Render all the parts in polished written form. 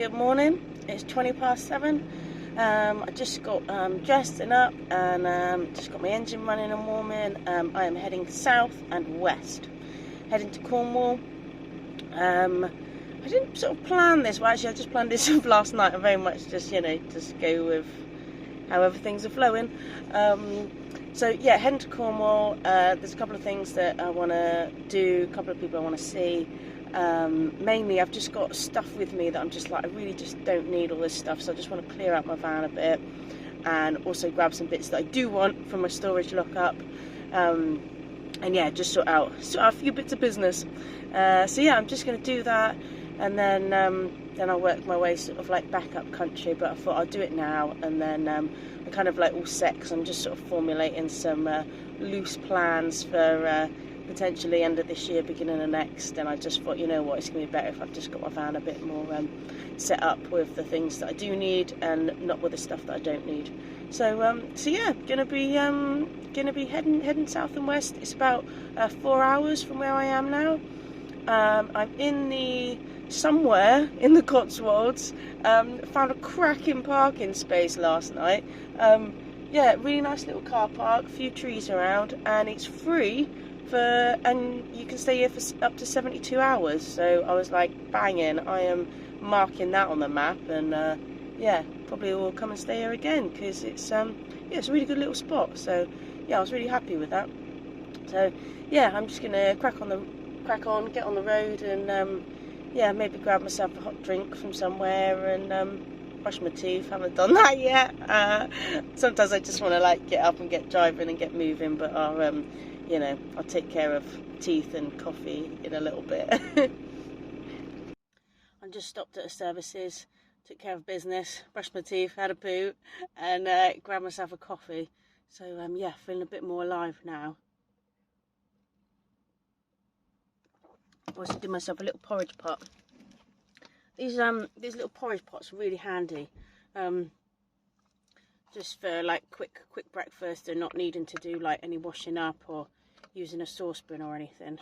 Good morning, it's 20 past 7. I just got dressed and up and just got my engine running and warming. I am heading south and west, heading to Cornwall. I didn't sort of plan this, well actually I just planned this last night. I very much just go with however things are flowing. So yeah, heading to Cornwall. There's a couple of things that I want to do, a couple of people I want to see. Mainly I've just got stuff with me that I'm just like, I really just don't need all this stuff, so I just want to clear out my van a bit and also grab some bits that I do want from my storage lockup, and yeah, just sort out a few bits of business. So yeah, I'm just going to do that, and then I'll work my way sort of like back up country, but I thought I'll do it now, and then I'm kind of like all set because I'm just sort of formulating some loose plans for potentially end of this year, beginning of next. And I just thought, you know what, it's going to be better if I've just got my van a bit more set up with the things that I do need and not with the stuff that I don't need. So yeah, gonna be heading south and west. It's about 4 hours from where I am now. I'm somewhere in the Cotswolds. Found a cracking parking space last night. Yeah, really nice little car park, a few trees around, and it's free and you can stay here for up to 72 hours. So I was like, banging, I am marking that on the map, and yeah, probably will come and stay here again because it's yeah, it's a really good little spot. So yeah, I was really happy with that. So yeah, I'm just gonna crack on, get on the road, and yeah, maybe grab myself a hot drink from somewhere and brush my teeth. Haven't done that yet. Sometimes I just want to like get up and get driving and get moving, but I'll take care of teeth and coffee in a little bit. I just stopped at a services, took care of business, brushed my teeth, had a poo, and grabbed myself a coffee. So yeah, feeling a bit more alive now. Also did myself a little porridge pot. These little porridge pots are really handy, just for like quick breakfast and not needing to do like any washing up or using a saucepan or anything.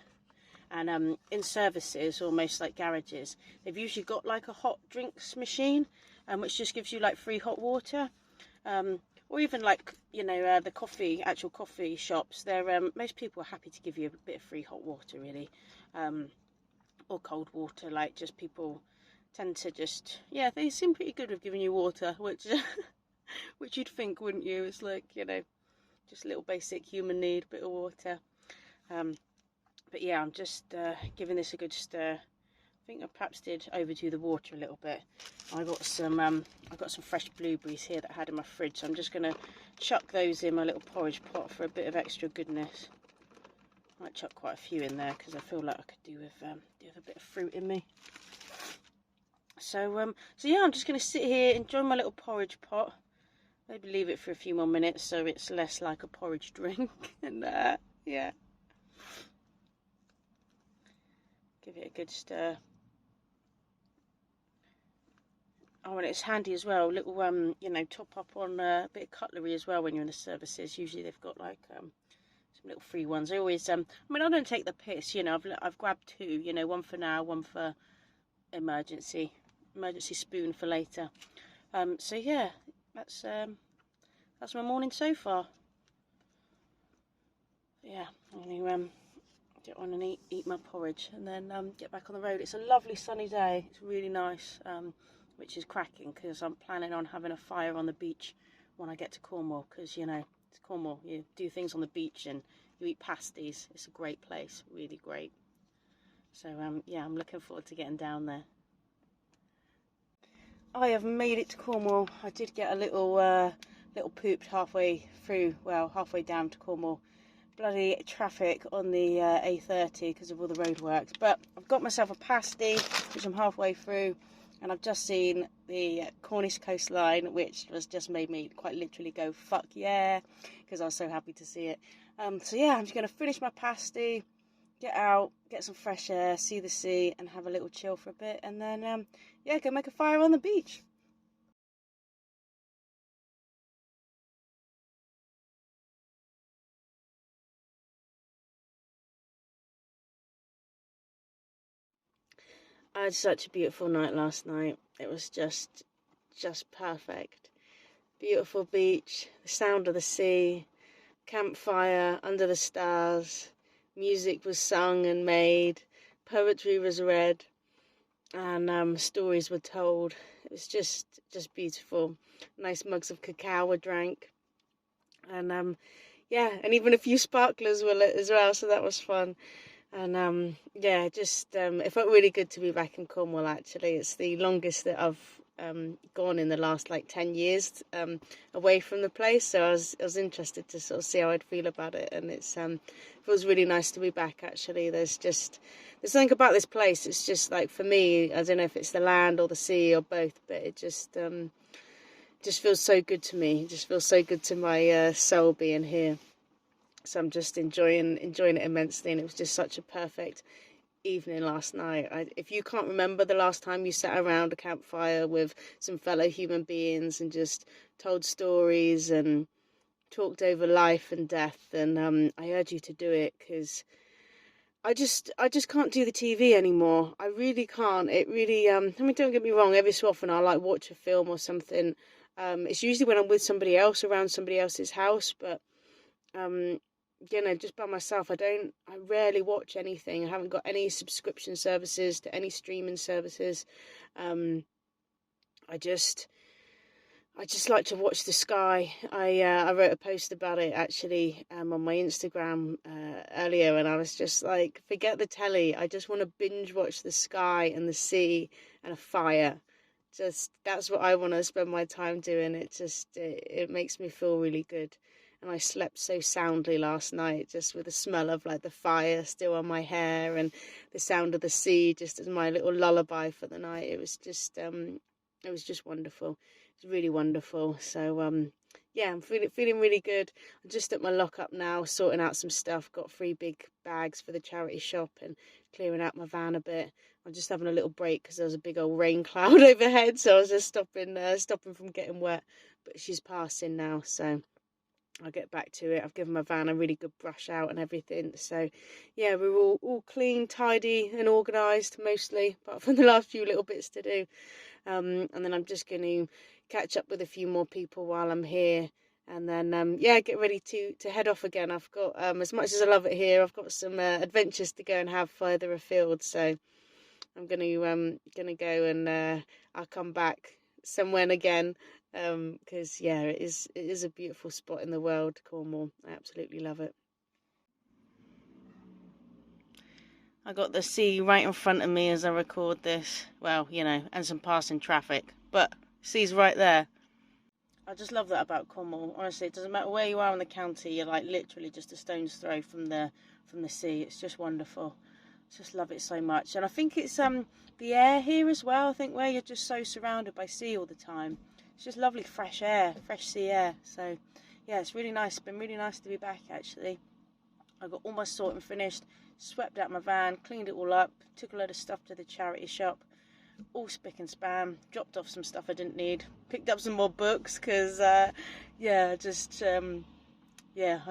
And in services, almost like garages, they've usually got like a hot drinks machine, which just gives you like free hot water, or even like the actual coffee shops. They're most people are happy to give you a bit of free hot water, really, or cold water. Like, just people tend to just, yeah, they seem pretty good with giving you water, which which you'd think, wouldn't you? It's like, just a little basic human need, bit of water. But yeah, I'm just giving this a good stir. I think I perhaps did overdo the water a little bit. I got some fresh blueberries here that I had in my fridge, so I'm just gonna chuck those in my little porridge pot for a bit of extra goodness. I might chuck quite a few in there because I feel like I could do with a bit of fruit in me. So yeah, I'm just gonna sit here, enjoy my little porridge pot. Maybe leave it for a few more minutes so it's less like a porridge drink, and yeah, give it a good stir. Oh, and it's handy as well, little top up on a bit of cutlery as well when you're in the services. Usually they've got like some little free ones. I always I don't take the piss, I've grabbed two, one for now, one for emergency spoon for later. So yeah, that's my morning so far. Yeah, I'm gonna get on and eat my porridge, and then get back on the road. It's a lovely sunny day. It's really nice, which is cracking because I'm planning on having a fire on the beach when I get to Cornwall, because it's Cornwall. You do things on the beach and you eat pasties. It's a great place, really great. So yeah, I'm looking forward to getting down there. I have made it to Cornwall. I did get a little pooped halfway down to Cornwall. Bloody traffic on the A30 because of all the roadworks. But I've got myself a pasty, which I'm halfway through, and I've just seen the Cornish coastline, which has just made me quite literally go fuck yeah, because I was so happy to see it. So yeah, I'm just going to finish my pasty, get out, get some fresh air, see the sea, and have a little chill for a bit, and then yeah, go make a fire on the beach. I had such a beautiful night last night. It was just perfect. Beautiful beach, the sound of the sea, campfire under the stars, music was sung and made, poetry was read, and stories were told. It was just beautiful. Nice mugs of cacao were drank, and yeah, and even a few sparklers were lit as well, so that was fun. And yeah, it felt really good to be back in Cornwall. Actually, it's the longest that I've gone in the last like 10 years away from the place. So I was interested to sort of see how I'd feel about it, and it feels really nice to be back. Actually, there's something about this place. It's just like, for me, I don't know if it's the land or the sea or both, but it just feels so good to me. It just feels so good to my soul being here. So I'm just enjoying it immensely, and it was just such a perfect evening last night. If you can't remember the last time you sat around a campfire with some fellow human beings and just told stories and talked over life and death, then I urge you to do it, because I just can't do the TV anymore. I really can't. It really I mean, don't get me wrong, every so often I'll like watch a film or something. It's usually when I'm with somebody else around somebody else's house, but just by myself, I rarely watch anything. I haven't got any subscription services to any streaming services. I just like to watch the sky. I wrote a post about it actually on my Instagram earlier, and I was just like, forget the telly. I just want to binge watch the sky and the sea and a fire. That's what I want to spend my time doing. It makes me feel really good. And I slept so soundly last night, just with the smell of like the fire still on my hair and the sound of the sea just as my little lullaby for the night. It was just wonderful. It was really wonderful. So yeah, I'm feeling really good. I'm just at my lockup now, sorting out some stuff. Got 3 big bags for the charity shop and clearing out my van a bit. I'm just having a little break because there was a big old rain cloud overhead, so I was just stopping from getting wet. But she's passing now, so I'll get back to it. I've given my van a really good brush out and everything. So yeah, we're all clean, tidy and organised mostly, apart from the last few little bits to do. And then I'm just going to catch up with a few more people while I'm here. And then, get ready to head off again. I've got, as much as I love it here, I've got some adventures to go and have further afield. So I'm going to go and I'll come back somewhere again. Because it is a beautiful spot in the world, Cornwall. I absolutely love it. I got the sea right in front of me as I record this. Well, and some passing traffic, but sea's right there. I just love that about Cornwall. Honestly, it doesn't matter where you are in the county. You're like literally just a stone's throw from the sea. It's just wonderful. I just love it so much, and I think it's the air here as well. I think where you're just so surrounded by sea all the time. It's just lovely fresh air, fresh sea air. So, yeah, it's really nice. It's been really nice to be back, actually. I got all my sorting finished, swept out my van, cleaned it all up, took a load of stuff to the charity shop, all spick and span, dropped off some stuff I didn't need, picked up some more books because, I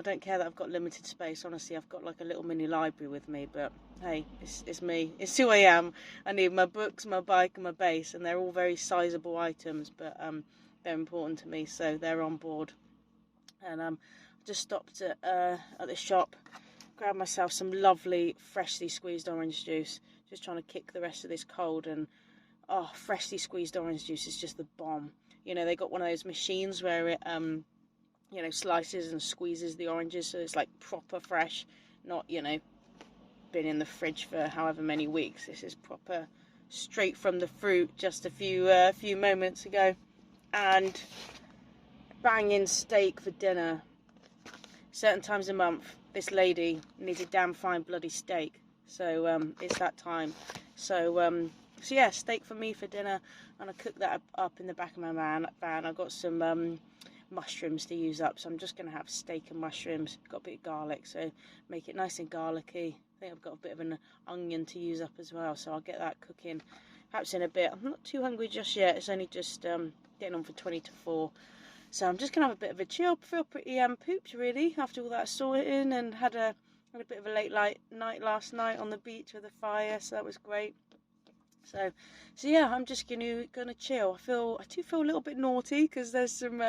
don't care that I've got limited space. Honestly, I've got like a little mini library with me, but hey, it's me. It's who I am. I need my books, my bike and my bass, and they're all very sizable items, but they're important to me, so they're on board. And just stopped at the shop, grabbed myself some lovely freshly squeezed orange juice, just trying to kick the rest of this cold, and freshly squeezed orange juice is just the bomb. They got one of those machines where it slices and squeezes the oranges, so it's like proper fresh, not, been in the fridge for however many weeks. This is proper straight from the fruit just a few moments ago. And banging steak for dinner. Certain times a month, this lady needs a damn fine bloody steak. So it's that time. So yeah, steak for me for dinner, and I cooked that up in the back of my van. I got some mushrooms to use up, so I'm just going to have steak and mushrooms. Got a bit of garlic, so make it nice and garlicky. I think I've got a bit of an onion to use up as well, so I'll get that cooking perhaps in a bit. I'm not too hungry just yet. It's only just getting on for 20 to 4. So I'm just going to have a bit of a chill. Feel pretty pooped, really, after all that sorting, and had a bit of a late night last night on the beach with a fire, so that was great. So yeah, I'm just gonna chill. I do feel a little bit naughty because there's some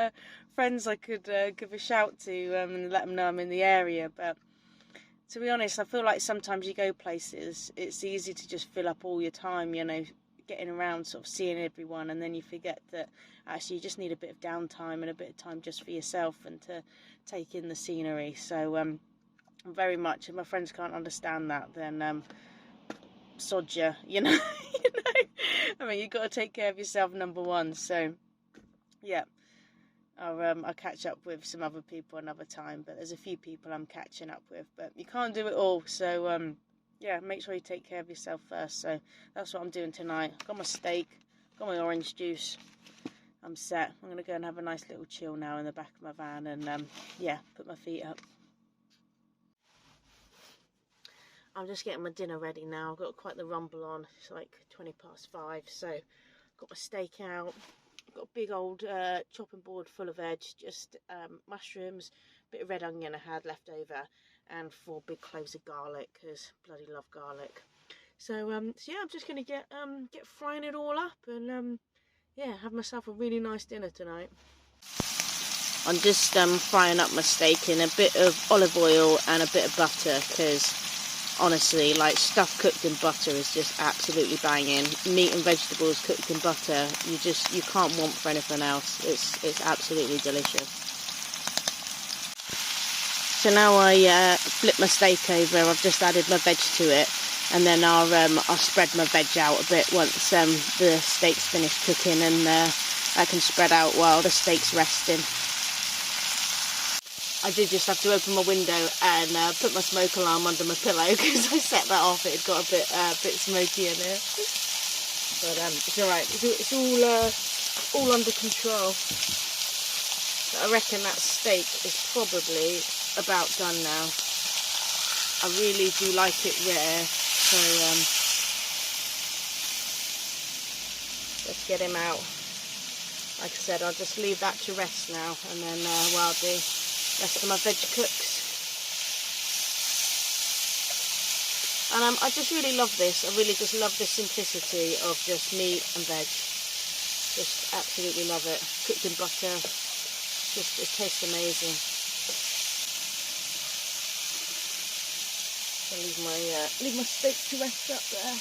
friends I could give a shout to and let them know I'm in the area. But to be honest, I feel like sometimes you go places, it's easy to just fill up all your time, getting around, sort of seeing everyone, and then you forget that actually you just need a bit of downtime and a bit of time just for yourself and to take in the scenery. So very much, if my friends can't understand that, then sod ya, you know. I mean, you've got to take care of yourself, number one. So yeah, I'll catch up with some other people another time, but there's a few people I'm catching up with, but you can't do it all. So yeah, make sure you take care of yourself first. So that's what I'm doing tonight. Got my steak, got my orange juice. I'm set. I'm gonna go and have a nice little chill now in the back of my van, and yeah, put my feet up. I'm just getting my dinner ready now. I've got quite the rumble on. It's like 5:20, so got my steak out. Got a big old chopping board full of veg, just mushrooms, bit of red onion I had left over, and 4 big cloves of garlic, because bloody love garlic. So yeah, I'm just gonna get frying it all up, and yeah, have myself a really nice dinner tonight. I'm just frying up my steak in a bit of olive oil and a bit of butter, because honestly, like, stuff cooked in butter is just absolutely banging. Meat and vegetables cooked in butter, you can't want for anything else. It's absolutely delicious. So now I flip my steak over. I've just added my veg to it, and then I'll spread my veg out a bit once the steak's finished cooking, and I can spread out while the steak's resting. I did just have to open my window and put my smoke alarm under my pillow, because I set that off. It got a bit smoky in here. But it's alright. It's all under control. But I reckon that steak is probably about done now. I really do like it rare, so let's get him out. Like I said, I'll just leave that to rest now, and then while the rest of my veg cooks. And I just really love this. I really just love the simplicity of just meat and veg. Just absolutely love it. Cooked in butter. Just, it tastes amazing. I'll leave my steak to rest up there.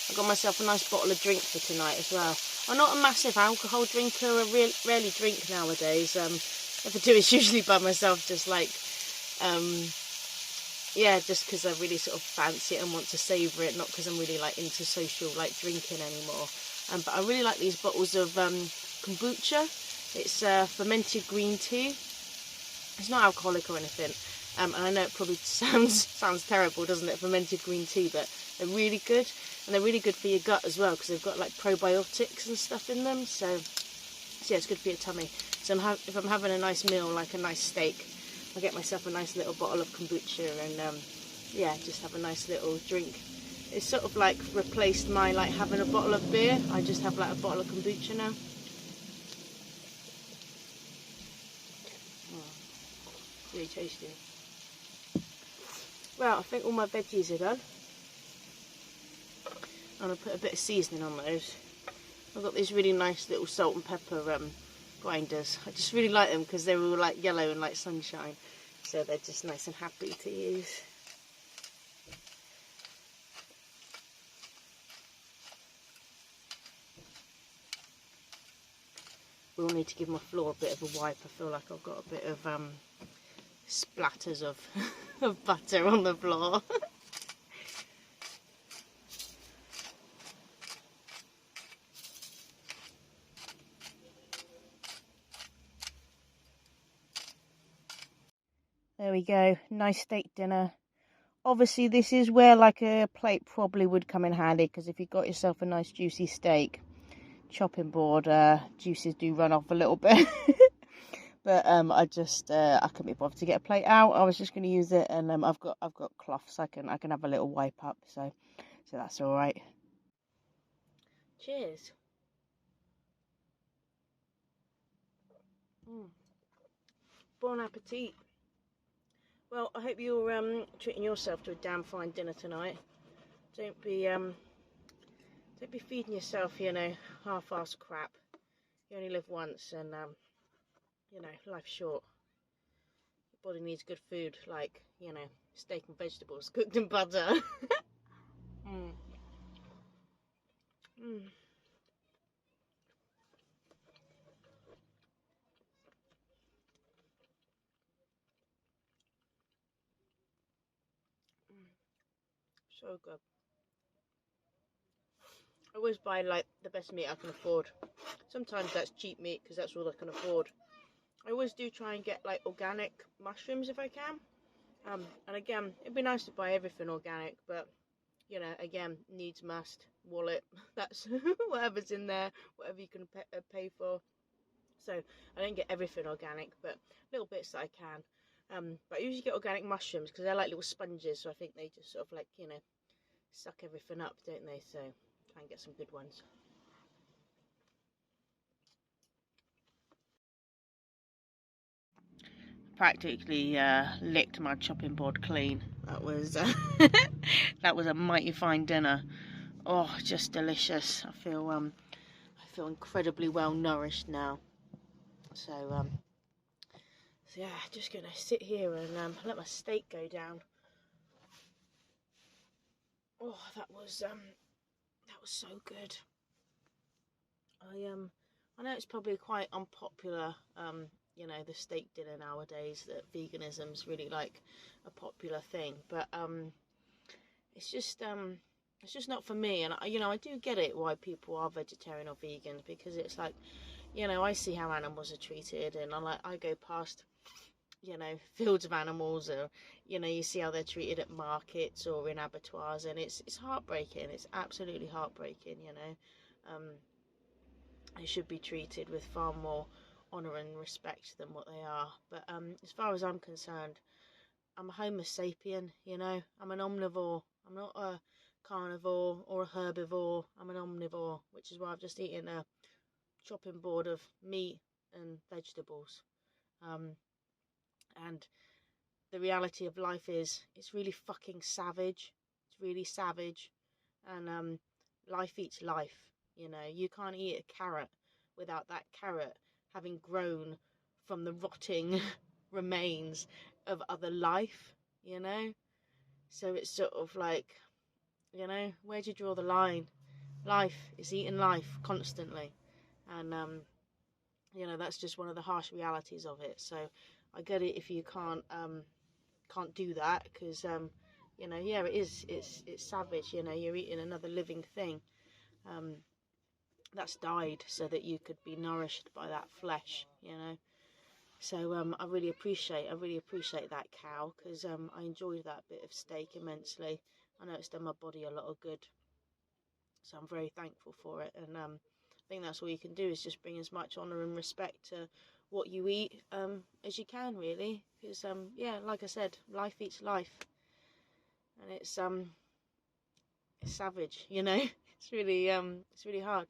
I got myself a nice bottle of drink for tonight as well. I'm not a massive alcohol drinker. I rarely drink nowadays. If I do, it's usually by myself, just like, yeah, just because I really sort of fancy it and want to savour it, not because I'm really like into social like drinking anymore. But I really like these bottles of kombucha. It's fermented green tea. It's not alcoholic or anything. And I know it probably sounds terrible, doesn't it, fermented green tea, but they're really good, and they're really good for your gut as well, because they've got like probiotics and stuff in them. So yeah, it's good for your tummy. So if I'm having a nice meal, like a nice steak, I'll get myself a nice little bottle of kombucha, and yeah, just have a nice little drink. It's sort of like replaced my like having a bottle of beer. I just have like a bottle of kombucha now. Oh, really tasty. Well, I think all my veggies are done. I'm going to put a bit of seasoning on those. I've got these really nice little salt and pepper grinders. I just really like them because they're all like yellow and like sunshine. So they're just nice and happy to use. We'll need to give my floor a bit of a wipe. I feel like I've got a bit of splatters of, of butter on the floor. There we go, nice steak dinner. Obviously this is where like a plate probably would come in handy, because if you've got yourself a nice juicy steak, chopping board juices do run off a little bit. But I couldn't be bothered to get a plate out. I was just going to use it, and I've got cloths. I can have a little wipe up, so that's all right. Cheers. Bon appetit. Well, I hope you're treating yourself to a damn fine dinner tonight. Don't be feeding yourself, half-assed crap. You only live once, and life's short. Your body needs good food, like steak and vegetables cooked in butter. mm. Mm. So good. I always buy like the best meat I can afford. Sometimes that's cheap meat because that's all I can afford. I always do try and get like organic mushrooms if I can. And again, it'd be nice to buy everything organic, but again, needs must, wallet. That's whatever's in there, whatever you can pay for. So I don't get everything organic, but little bits that I can. But I usually get organic mushrooms because they're like little sponges, so I think they just sort of like suck everything up, don't they? So try and get some good ones. Practically licked my chopping board clean. That was that was a mighty fine dinner. Oh, just delicious. I feel incredibly well nourished now. So yeah, just gonna sit here and let my steak go down. Oh, that was so good. I know it's probably quite unpopular, the steak dinner nowadays, that veganism's really like a popular thing, but it's just not for me. And I do get it why people are vegetarian or vegan, because it's like, I see how animals are treated, and I go past fields of animals, or you see how they're treated at markets or in abattoirs, and it's heartbreaking. It's absolutely heartbreaking. They should be treated with far more honour and respect than what they are. But as far as I'm concerned, I'm a Homo sapien, I'm an omnivore. I'm not a carnivore or a herbivore. I'm an omnivore, which is why I've just eaten a chopping board of meat and vegetables. And the reality of life is, it's really fucking savage. It's really savage. And life eats life. You can't eat a carrot without that carrot having grown from the rotting remains of other life, So it's sort of like, where do you draw the line? Life is eating life constantly. And, that's just one of the harsh realities of it. So I get it if you can't do that, because, yeah, it's savage, you're eating another living thing. That's died so that you could be nourished by that flesh, So I really appreciate that cow, because I enjoyed that bit of steak immensely. I know it's done my body a lot of good, so I'm very thankful for it. And I think that's all you can do, is just bring as much honour and respect to what you eat as you can, really, because yeah, like I said, life eats life, and it's savage, it's really hard.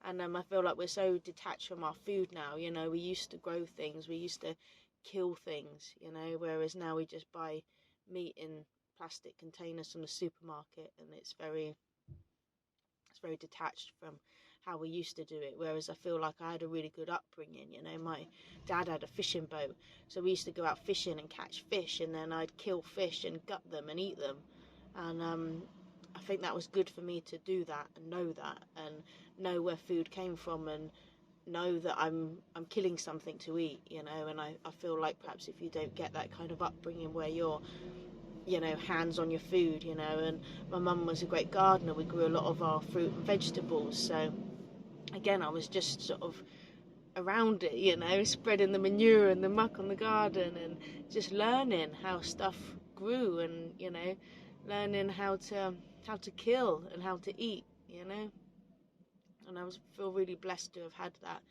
And I feel like we're so detached from our food now. We used to grow things, we used to kill things, whereas now we just buy meat in plastic containers from the supermarket, and it's very detached from how we used to do it. Whereas I feel like I had a really good upbringing. My dad had a fishing boat, so we used to go out fishing and catch fish, and then I'd kill fish and gut them and eat them. And I think that was good for me to do that and know where food came from, and know that I'm killing something to eat, and I feel like perhaps if you don't get that kind of upbringing where you're hands on your food, and my mum was a great gardener, we grew a lot of our fruit and vegetables, so again I was just sort of around it, spreading the manure and the muck on the garden, and just learning how stuff grew, and learning how to kill and how to eat, and I feel really blessed to have had that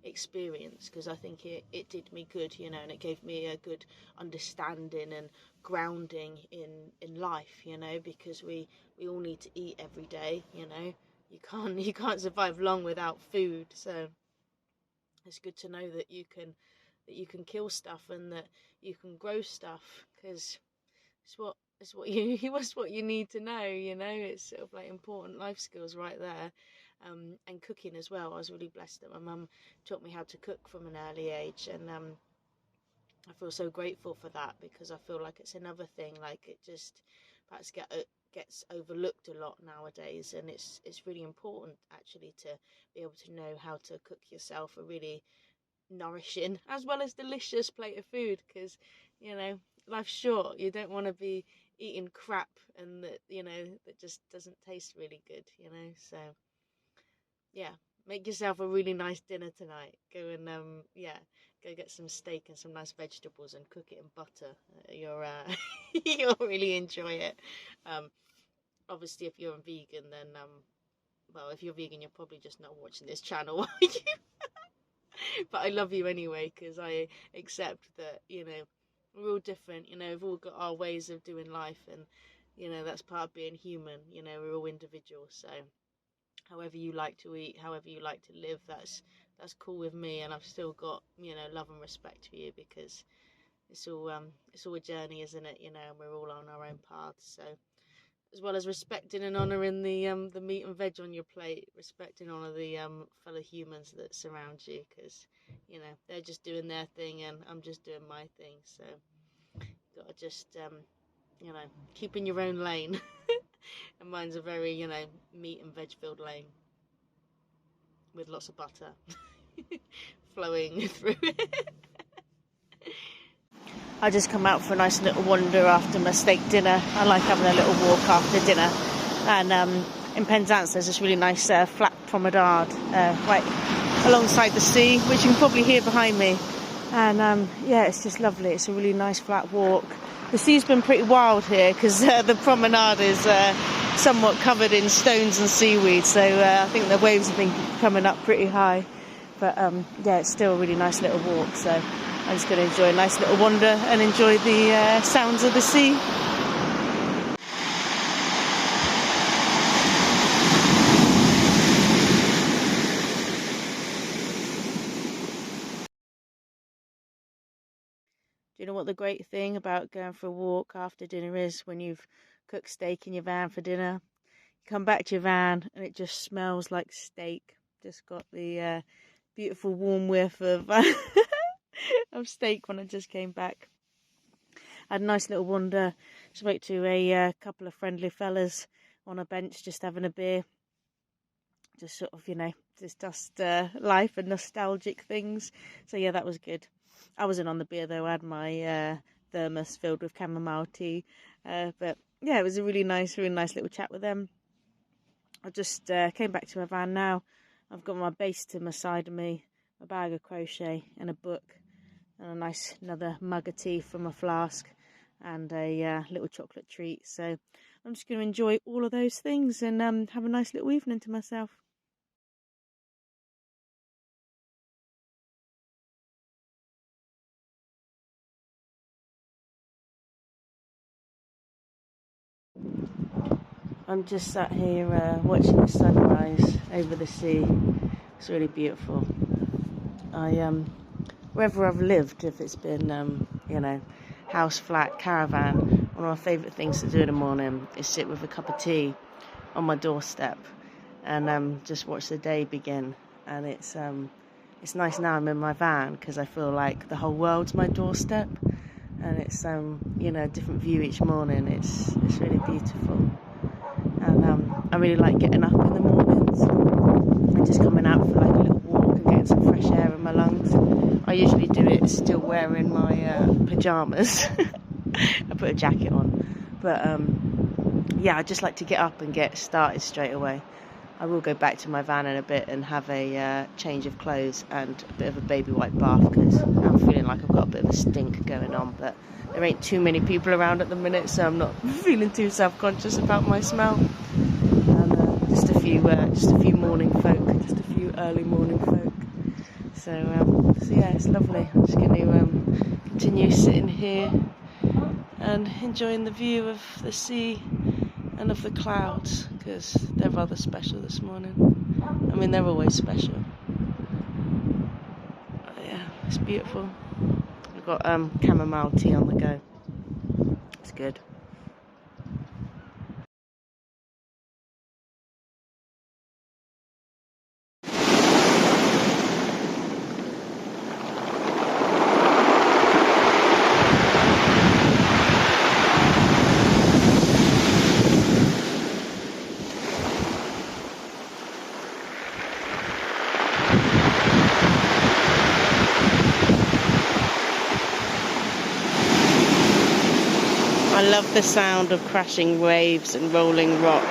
experience, because I think it did me good, and it gave me a good understanding and grounding in life, because we all need to eat every day, you can't survive long without food. So it's good to know that you can kill stuff, and that you can grow stuff, because it's what you it's what you need to know. It's sort of like important life skills right there. And cooking as well. I was really blessed that my mum taught me how to cook from an early age, and I feel so grateful for that, because I feel like it's another thing, like it just perhaps gets overlooked a lot nowadays, and it's really important actually to be able to know how to cook yourself a really nourishing as well as delicious plate of food, because life's short. You don't want to be eating crap and that just doesn't taste really good, so yeah, make yourself a really nice dinner tonight. Go and go get some steak and some nice vegetables and cook it in butter. You'll really enjoy it. Obviously, if you're a vegan, then well, if you're vegan, you're probably just not watching this channel, are you? But I love you anyway, because I accept that we're all different. We've all got our ways of doing life, and that's part of being human. We're all individuals, so however you like to eat, however you like to live, that's cool with me. And I've still got love and respect for you, because it's all a journey, isn't it? And we're all on our own paths. So as well as respecting and honouring the meat and veg on your plate, respect and honour the fellow humans that surround you, because they're just doing their thing and I'm just doing my thing. So you've got to just keep in your own lane. And mine's a very meat and veg filled lane with lots of butter flowing through it. I just come out for a nice little wander after my steak dinner. I like having a little walk after dinner. And in Penzance there's this really nice flat promenade right alongside the sea, which you can probably hear behind me. And yeah, it's just lovely. It's a really nice flat walk. The sea's been pretty wild here, because the promenade is somewhat covered in stones and seaweed, so I think the waves have been coming up pretty high. But yeah, it's still a really nice little walk, so I'm just going to enjoy a nice little wander and enjoy the sounds of the sea. Do you know what the great thing about going for a walk after dinner is? When you've cooked steak in your van for dinner, you come back to your van and it just smells like steak. Just got the beautiful warm whiff of of steak when I just came back. I had a nice little wander. Spoke to a couple of friendly fellas on a bench just having a beer. Just sort of, discussed life and nostalgic things. So yeah, that was good. I wasn't on the beer though. I had my thermos filled with chamomile tea. But yeah, it was a really nice little chat with them. I just came back to my van now. I've got my base to my side of me, a bag of crochet and a book, and a nice another mug of tea from a flask, and a little chocolate treat. So I'm just going to enjoy all of those things and have a nice little evening to myself. I'm just sat here watching the sunrise over the sea. It's really beautiful. Wherever I've lived, if it's been, house, flat, caravan, one of my favourite things to do in the morning is sit with a cup of tea on my doorstep and just watch the day begin. And it's nice now I'm in my van, because I feel like the whole world's my doorstep, and it's a different view each morning. It's really beautiful. And I really like getting up in the mornings and just coming out for like a little walk and getting some fresh air in my lungs. I usually do it still wearing my pyjamas. I put a jacket on, but yeah, I just like to get up and get started straight away. I will go back to my van in a bit and have a change of clothes and a bit of a baby wipe bath, because I'm feeling like I've got a bit of a stink going on, but there ain't too many people around at the minute, so I'm not feeling too self-conscious about my smell. And just a few morning folk, just a few early morning folk. So yeah, it's lovely. I'm just going to continue sitting here and enjoying the view of the sea and of the clouds, because they're rather special this morning. I mean, they're always special. But yeah, it's beautiful. I've got chamomile tea on the go. That's good. I love the sound of crashing waves and rolling rocks.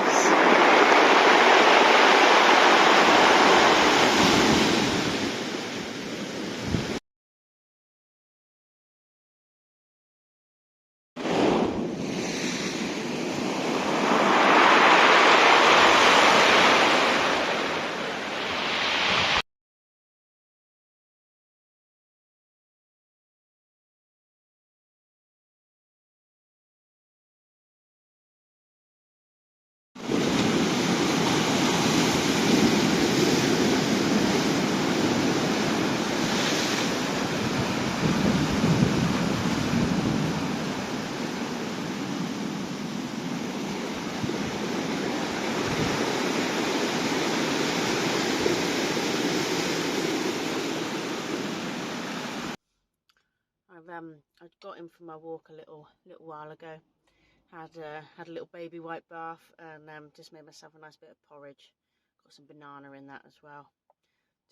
I'd got in for my walk a little while ago. Had a little baby white bath and just made myself a nice bit of porridge. Got some banana in that as well.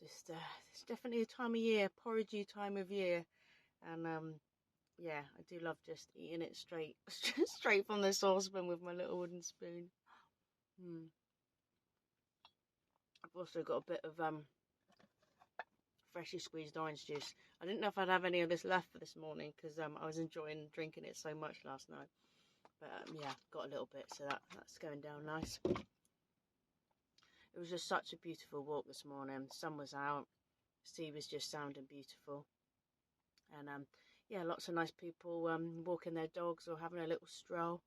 Just it's definitely a time of year, porridgey time of year, and yeah, I do love just eating it straight from the saucepan with my little wooden spoon. I've also got a bit of freshly squeezed orange juice. I didn't know if I'd have any of this left for this morning because I was enjoying drinking it so much last night. But yeah, got a little bit, so that's going down nice. It was just such a beautiful walk this morning. The sun was out, sea was just sounding beautiful, and yeah, lots of nice people walking their dogs or having a little stroll.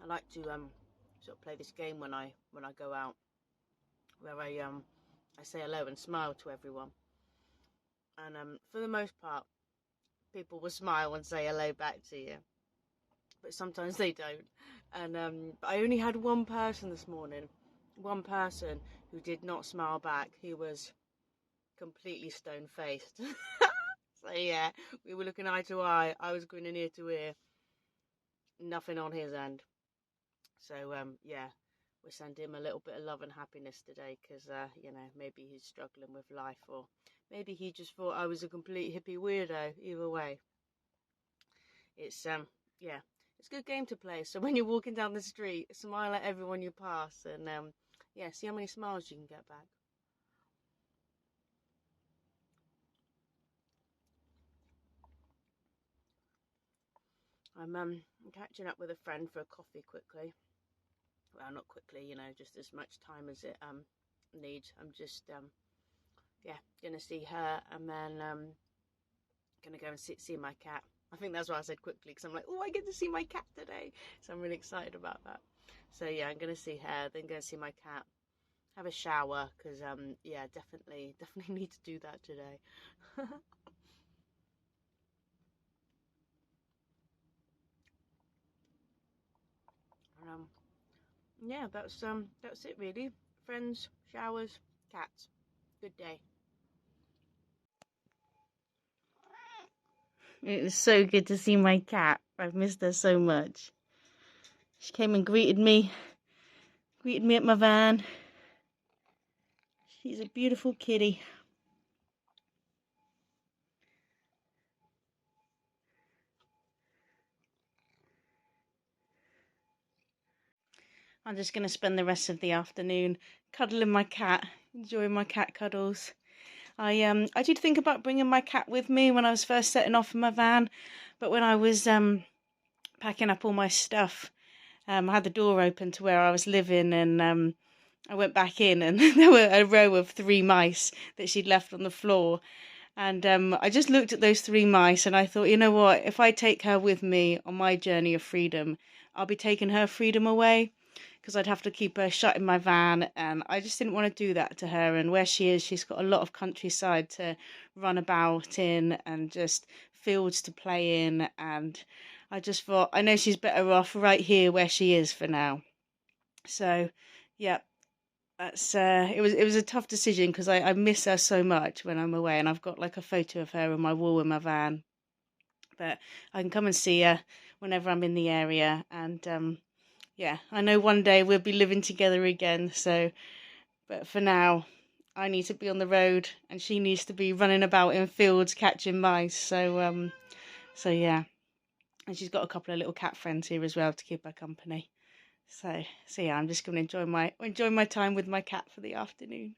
I like to sort of play this game when I go out, where I say hello and smile to everyone, and for the most part, people will smile and say hello back to you, but sometimes they don't. And but I only had one person this morning, one person who did not smile back. He was completely stone-faced. So yeah, we were looking eye to eye. I was grinning ear to ear. Nothing on his end. So yeah, we're sending him a little bit of love and happiness today, because you know, maybe he's struggling with life, or maybe he just thought I was a complete hippie weirdo. Either way, it's yeah, it's a good game to play. So when you're walking down the street, smile at everyone you pass, and yeah, see how many smiles you can get back. I'm catching up with a friend for a coffee quickly. Well, not quickly, you know, just as much time as it needs. I'm just yeah, gonna see her, and then gonna go and see my cat. I think that's why I said quickly, because I'm like, oh, I get to see my cat today, so I'm really excited about that. So yeah, I'm gonna see her, then go and see my cat, have a shower, because yeah, definitely need to do that today. Yeah, that's it really. Friends, showers, cats. Good day. It was so good to see my cat. I've missed her so much. She came and greeted me at my van. She's a beautiful kitty. I'm just going to spend the rest of the afternoon cuddling my cat, enjoying my cat cuddles. I did think about bringing my cat with me when I was first setting off in my van, but when I was packing up all my stuff, I had the door open to where I was living, and I went back in, and there were a row of 3 mice that she'd left on the floor. And I just looked at those 3 mice, and I thought, you know what, if I take her with me on my journey of freedom, I'll be taking her freedom away. because I'd have to keep her shut in my van, and I just didn't want to do that to her. And where she is, she's got a lot of countryside to run about in and just fields to play in, and I just thought, I know she's better off right here where she is for now. So yeah, that's it was a tough decision, because I miss her so much when I'm away, and I've got like a photo of her on my wall in my van. But I can come and see her whenever I'm in the area, and yeah, I know one day we'll be living together again. So, but for now, I need to be on the road, and she needs to be running about in fields catching mice. So yeah, and she's got a couple of little cat friends here as well to keep her company. So yeah, I'm just going to enjoy my time with my cat for the afternoon.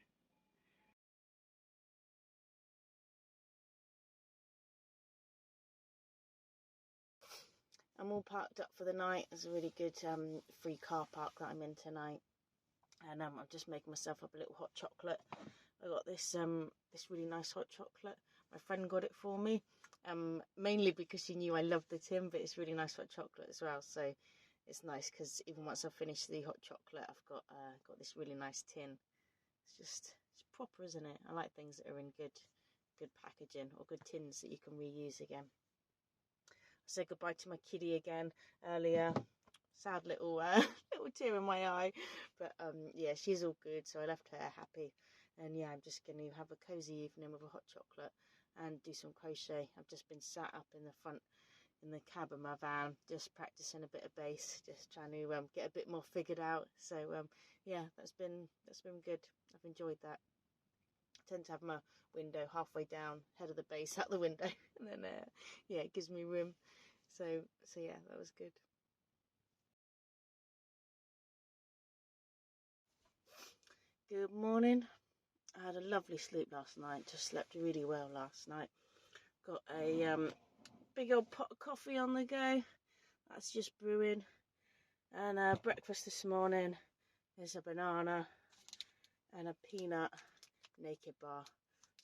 I'm all parked up for the night. There's a really good free car park that I'm in tonight, and I'm just making myself up a little hot chocolate. I got this really nice hot chocolate. My friend got it for me, mainly because she knew I loved the tin, but it's really nice hot chocolate as well. So it's nice because even once I've finished the hot chocolate, I've got this really nice tin. It's proper, isn't it? I like things that are in good packaging, or good tins that you can reuse again. I said goodbye to my kitty again earlier. Sad little little tear in my eye, but yeah, she's all good, so I left her happy. And yeah, I'm just going to have a cozy evening with a hot chocolate and do some crochet. I've just been sat up in the front in the cab of my van, just practicing a bit of bass, just trying to get a bit more figured out. So yeah, that's been good. I've enjoyed that. I tend to have my window halfway down, head of the bass out the window, and then yeah, it gives me room. So yeah, that was good. Good morning. I had a lovely sleep last night. Just slept really well last night. Got a big old pot of coffee on the go. That's just brewing. And breakfast this morning is a banana and a peanut naked bar.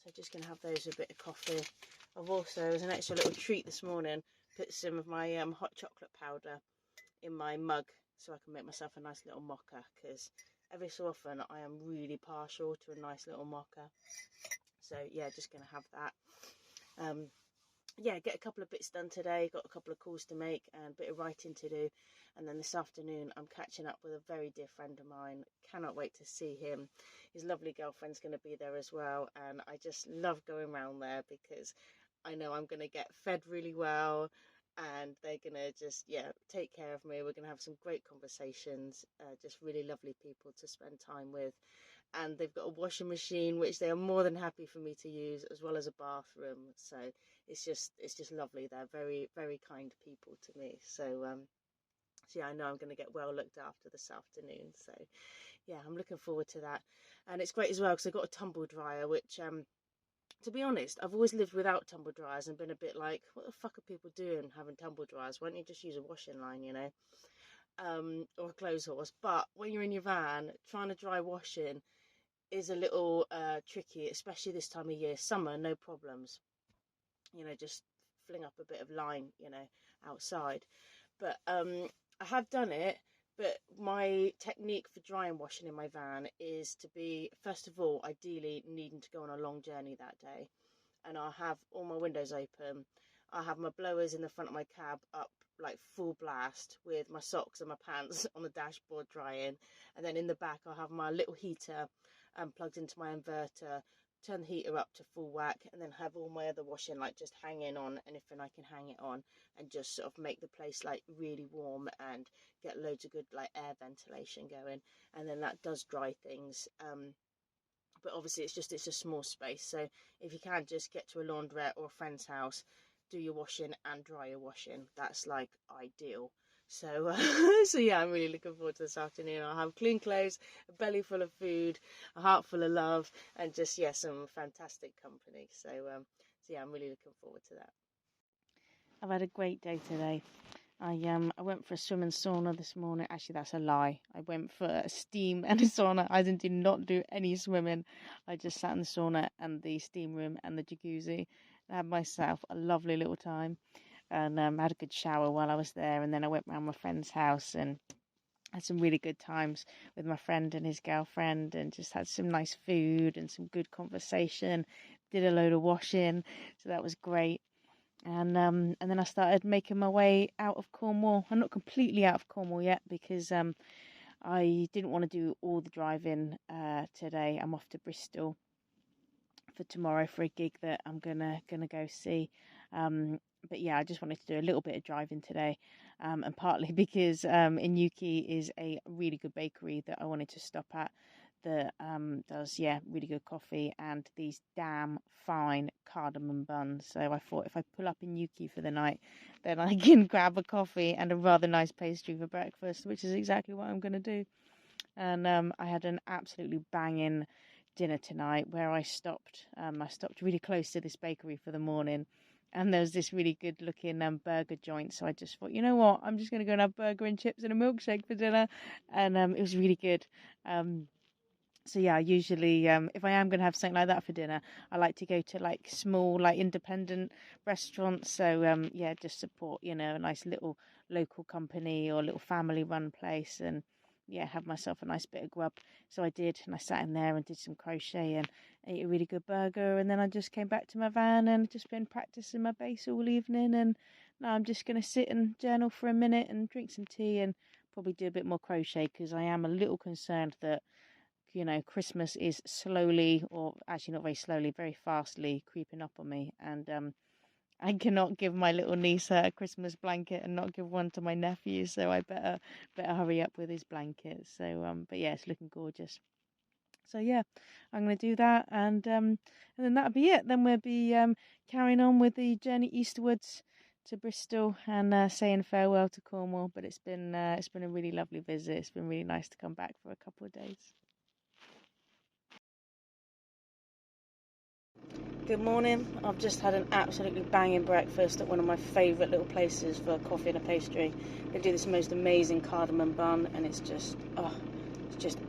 So just going to have those with a bit of coffee. I've also, as an extra little treat this morning, put some of my hot chocolate powder in my mug so I can make myself a nice little mocha, because every so often I am really partial to a nice little mocha. So yeah, just going to have that. Yeah, get a couple of bits done today. Got a couple of calls to make and a bit of writing to do. And then this afternoon I'm catching up with a very dear friend of mine. Cannot wait to see him. His lovely girlfriend's going to be there as well, and I just love going around there because I know I'm going to get fed really well, and they're going to just take care of me. We're going to have some great conversations, just really lovely people to spend time with. And they've got a washing machine which they are more than happy for me to use, as well as a bathroom. So it's just lovely. They're very, very kind people to me. So yeah, I know I'm going to get well looked after this afternoon. So yeah, I'm looking forward to that. And it's great as well because I've got a tumble dryer, which to be honest, I've always lived without tumble dryers and been a bit like, what the fuck are people doing having tumble dryers? Why don't you just use a washing line, or a clothes horse? But when you're in your van, trying to dry washing is a little tricky, especially this time of year. Summer, no problems. Just fling up a bit of line, outside. But I have done it. But my technique for drying washing in my van is to be, first of all, ideally needing to go on a long journey that day. And I'll have all my windows open. I'll have my blowers in the front of my cab up like full blast with my socks and my pants on the dashboard drying. And then in the back, I'll have my little heater plugged into my inverter, turn the heater up to full whack, and then have all my other washing like just hanging on anything I can hang it on, and just sort of make the place like really warm and get loads of good like air ventilation going. And then that does dry things. But obviously it's a small space, so if you can just get to a laundrette or a friend's house, do your washing and dry your washing, that's like ideal. So so yeah, I'm really looking forward to this afternoon. I'll have clean clothes, a belly full of food, a heart full of love, and just some fantastic company. So yeah, I'm really looking forward to that. I've had a great day today. I went for a swim and sauna this morning. Actually, that's a lie. I went for a steam and a sauna. I did not do any swimming. I just sat in the sauna and the steam room and the jacuzzi. I had myself a lovely little time, and had a good shower while I was there. And then I went round my friend's house and had some really good times with my friend and his girlfriend, and just had some nice food and some good conversation. Did a load of washing, so that was great. And then I started making my way out of Cornwall. I'm not completely out of Cornwall yet because I didn't want to do all the driving today. I'm off to Bristol for tomorrow for a gig that I'm gonna go see. But yeah, I just wanted to do a little bit of driving today, and partly because in Newquay is a really good bakery that I wanted to stop at that does really good coffee and these damn fine cardamom buns. So I thought if I pull up in Newquay for the night, then I can grab a coffee and a rather nice pastry for breakfast, which is exactly what I'm going to do. And I had an absolutely banging dinner tonight where I stopped. I stopped really close to this bakery for the morning, and there was this really good looking burger joint. So I just thought, you know what, I'm just going to go and have burger and chips and a milkshake for dinner, and it was really good. So yeah, usually if I am going to have something like that for dinner, I like to go to like small, like independent restaurants. So yeah, just support, a nice little local company or little family run place, and yeah, have myself a nice bit of grub. So I did, and I sat in there and did some crochet and ate a really good burger, and then I just came back to my van and just been practicing my bass all evening, and now I'm just going to sit and journal for a minute and drink some tea and probably do a bit more crochet, because I am a little concerned that Christmas is slowly, or actually not very slowly, very fastly creeping up on me. And I cannot give my little niece a Christmas blanket and not give one to my nephew. So I better hurry up with his blanket. So, but yeah, it's looking gorgeous. So yeah, I'm going to do that. And then that'll be it. Then we'll be carrying on with the journey eastwards to Bristol and saying farewell to Cornwall. But it's been a really lovely visit. It's been really nice to come back for a couple of days. Good morning. I've just had an absolutely banging breakfast at one of my favourite little places for coffee and a pastry. They do this most amazing cardamom bun, and it's just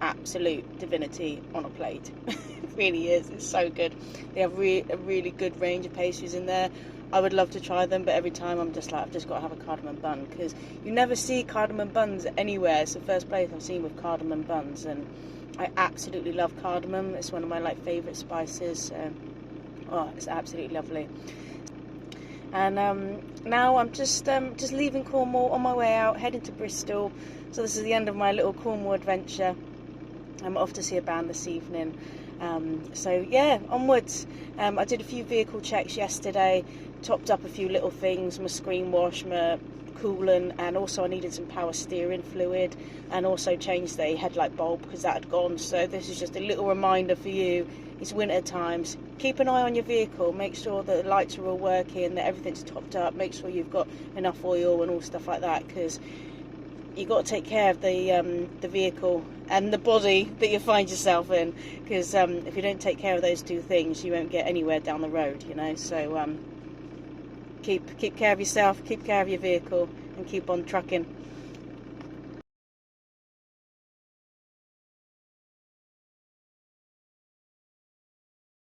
absolute divinity on a plate. It really is. It's so good. They have a really good range of pastries in there. I would love to try them, but every time I'm just like, I've just got to have a cardamom bun, because you never see cardamom buns anywhere. It's the first place I've seen with cardamom buns, and I absolutely love cardamom. It's one of my favourite spices. Oh, it's absolutely lovely. And now I'm just leaving Cornwall on my way out, heading to Bristol. So this is the end of my little Cornwall adventure. I'm off to see a band this evening. So yeah, onwards. I did a few vehicle checks yesterday, topped up a few little things, my screen wash, my coolant, and also I needed some power steering fluid, and also changed the headlight bulb because that had gone. So this is just a little reminder for you. It's winter times. Keep an eye on your vehicle. Make sure that the lights are all working, that everything's topped up. Make sure you've got enough oil and all stuff like that, because you've got to take care of the vehicle and the body that you find yourself in, because if you don't take care of those two things, you won't get anywhere down the road, So keep care of yourself, keep care of your vehicle, and keep on trucking.